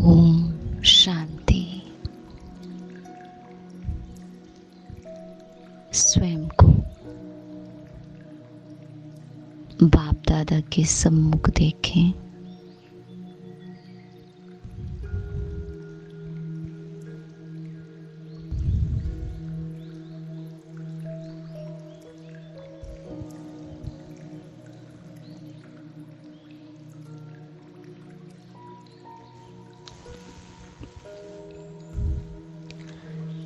ओम शांति। स्वयं को बाप दादा के सम्मुख देखें।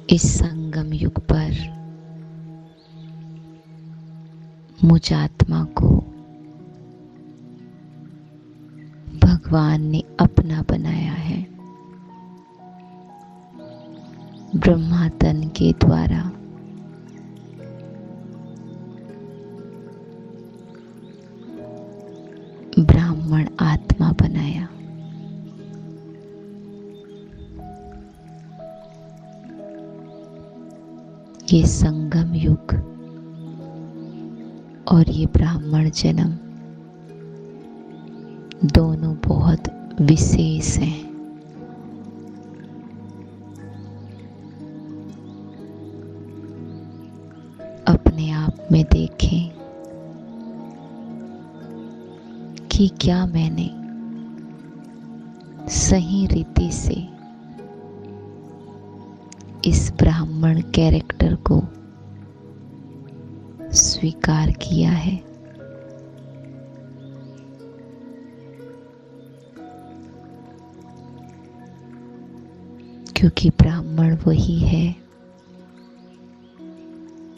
इस संगम युग पर मुझ आत्मा को भगवान ने अपना बनाया है। ब्रह्मा तन के द्वारा ब्राह्मण आत्मा बनाया। ये संगम युग और ये ब्राह्मण जन्म दोनों बहुत विशेष हैं। अपने आप में देखें कि क्या मैंने सही रीति से इस ब्राह्मण कैरेक्टर को स्वीकार किया है। क्योंकि ब्राह्मण वही है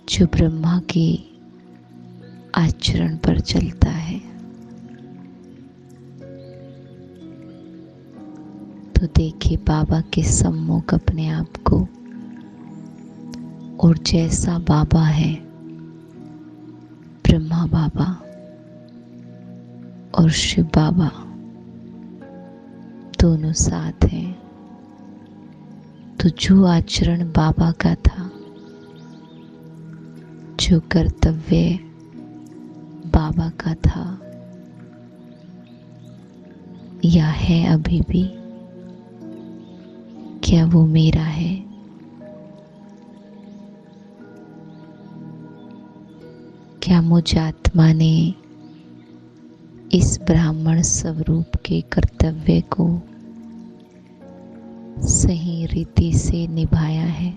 जो ब्रह्मा के आचरण पर चलता है। तो देखिए बाबा के सम्मुख अपने आप को, और जैसा बाबा है, ब्रह्मा बाबा और शिव बाबा दोनों साथ हैं। तो जो आचरण बाबा का था, जो कर्तव्य बाबा का था, या है अभी भी, क्या वो मेरा है? क्या मुझ आत्मा ने इस ब्राह्मण स्वरूप के कर्तव्य को सही रीति से निभाया है?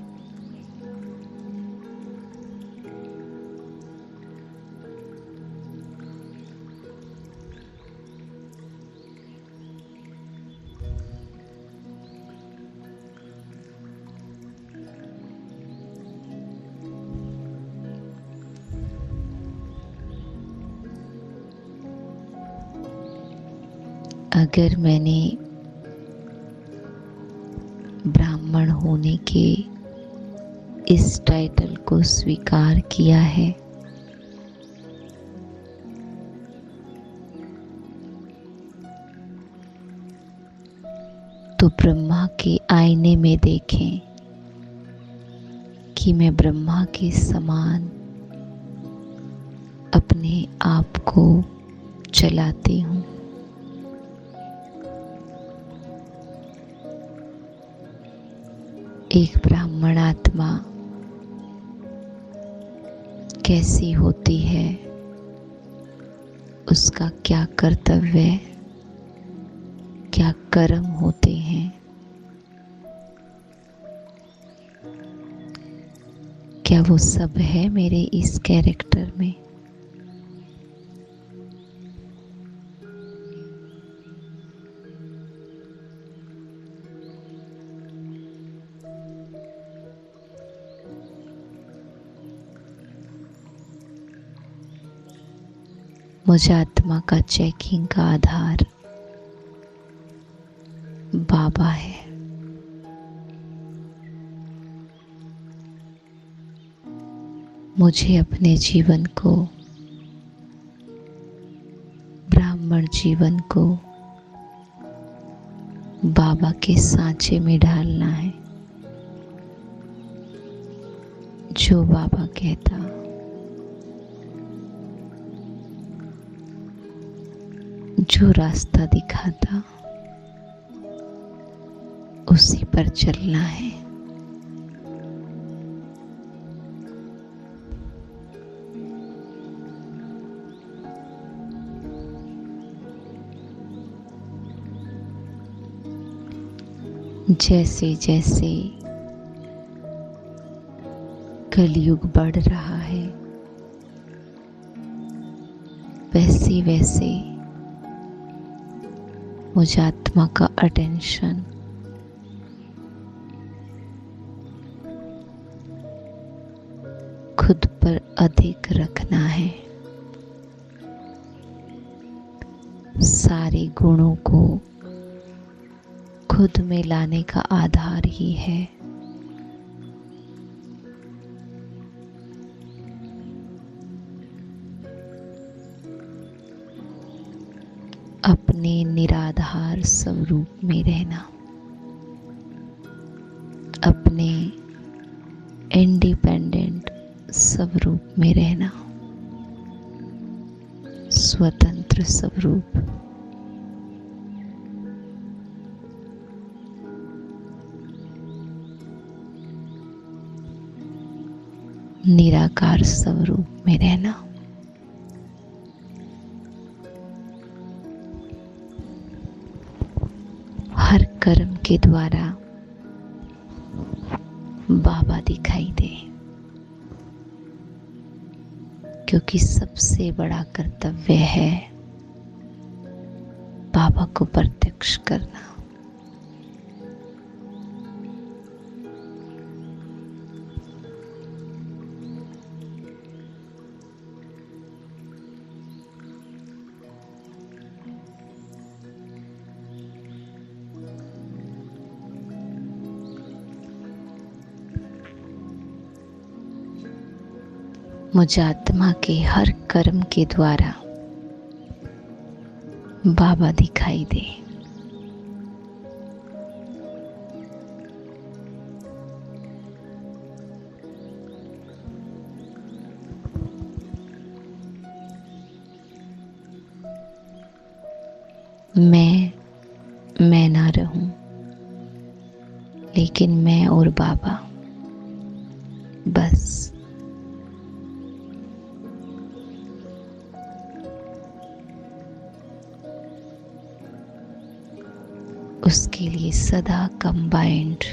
अगर मैंने ब्राह्मण होने के इस टाइटल को स्वीकार किया है, तो ब्रह्मा के आईने में देखें कि मैं ब्रह्मा के समान अपने आप को चलाती हूँ। एक ब्राह्मण आत्मा कैसी होती है, उसका क्या कर्तव्य, क्या कर्म होते हैं, क्या वो सब है मेरे इस कैरेक्टर में? मुझ आत्मा का चेकिंग का आधार बाबा है। मुझे अपने जीवन को, ब्राह्मण जीवन को बाबा के सांचे में ढालना है। जो बाबा कहता, जो रास्ता दिखाता, उसी पर चलना है। जैसे जैसे कलयुग बढ़ रहा है, वैसे वैसे मुझ आत्मा का अटेंशन खुद पर अधिक रखना है। सारे गुणों को खुद में लाने का आधार ही है अपने निराधार स्वरूप में रहना, अपने इंडिपेंडेंट स्वरूप में रहना, स्वतंत्र स्वरूप। निराकार स्वरूप में रहना। हर कर्म के द्वारा बाबा दिखाई दे, क्योंकि सबसे बड़ा कर्तव्य है बाबा को प्रत्यक्ष करना। मुझ आत्मा के हर कर्म के द्वारा बाबा दिखाई दे। मैं ना रहूं, लेकिन मैं और बाबा बस। उसके लिए सदा कंबाइंड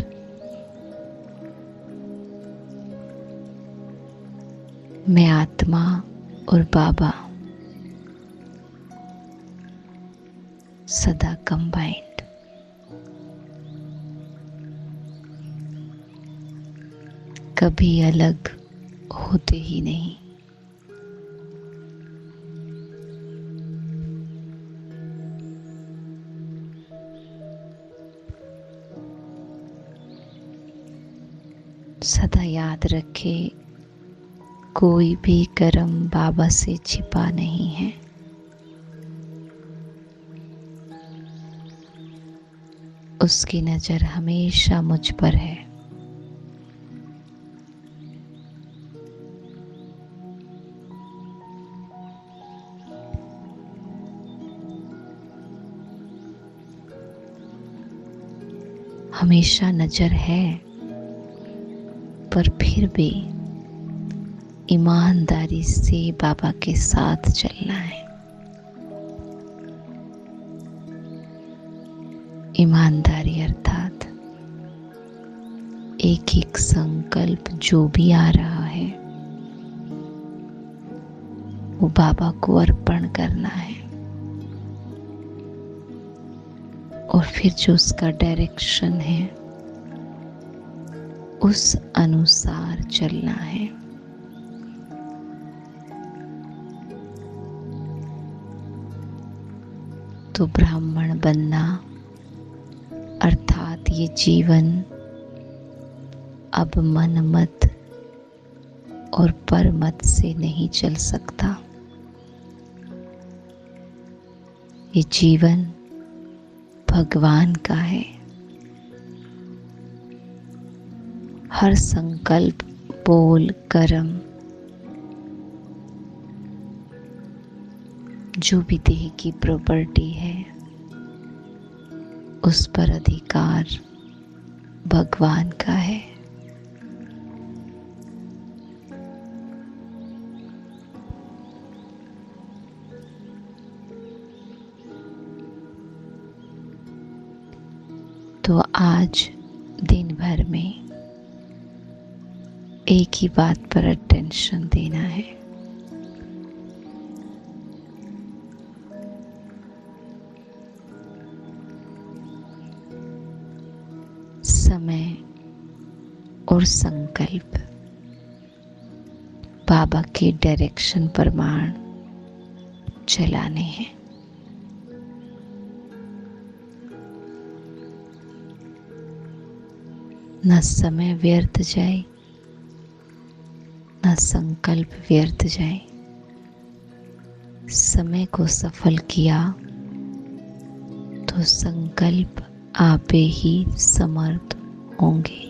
मैं आत्मा और बाबा सदा कंबाइंड। कभी अलग होते ही नहीं। सदा याद रखे, कोई भी कर्म बाबा से छिपा नहीं है। उसकी नजर हमेशा मुझ पर है। हमेशा नजर है, पर फिर भी ईमानदारी से बाबा के साथ चलना है। ईमानदारी अर्थात एक एक संकल्प जो भी आ रहा है वो बाबा को अर्पण करना है, और फिर जो उसका डायरेक्शन है उस अनुसार चलना है। तो ब्राह्मण बनना अर्थात ये जीवन अब मन मत और पर मत से नहीं चल सकता। ये जीवन भगवान का है। हर संकल्प, बोल, कर्म जो भी देह की प्रॉपर्टी है उस पर अधिकार भगवान का है। तो आज दिन भर में एक ही बात पर अटेंशन देना है। समय और संकल्प बाबा के डायरेक्शन प्रमाण चलाने हैं। न समय व्यर्थ जाए, न संकल्प व्यर्थ जाए। समय को सफल किया तो संकल्प आपे ही समर्थ होंगे।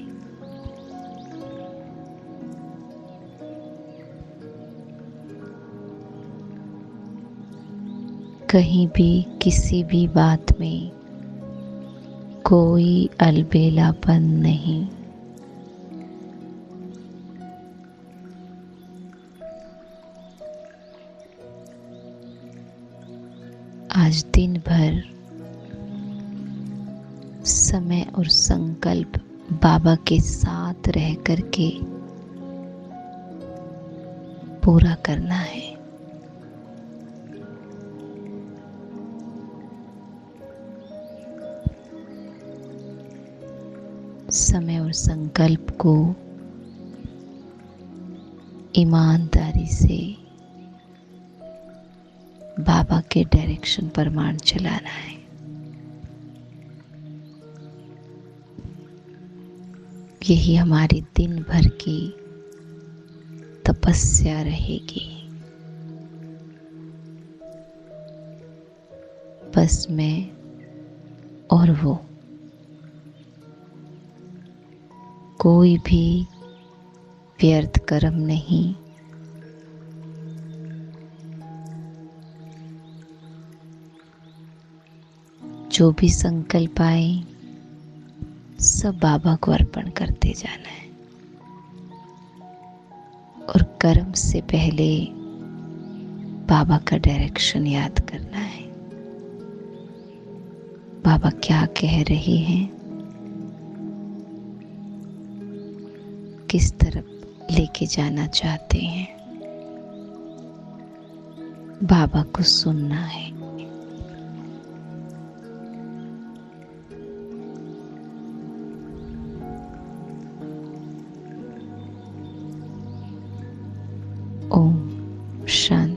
कहीं भी किसी भी बात में कोई अलबेलापन नहीं। आज दिन भर समय और संकल्प बाबा के साथ रह करके पूरा करना है। समय और संकल्प को ईमानदारी से बाबा के डायरेक्शन प्रमाण चलाना है। यही हमारी दिन भर की तपस्या रहेगी। बस मैं और वो, कोई भी व्यर्थ कर्म नहीं। जो भी संकल्प आए सब बाबा को अर्पण करते जाना है और कर्म से पहले बाबा का डायरेक्शन याद करना है। बाबा क्या कह रहे हैं, किस तरफ लेके जाना चाहते हैं, बाबा को सुनना है। ओम शांति।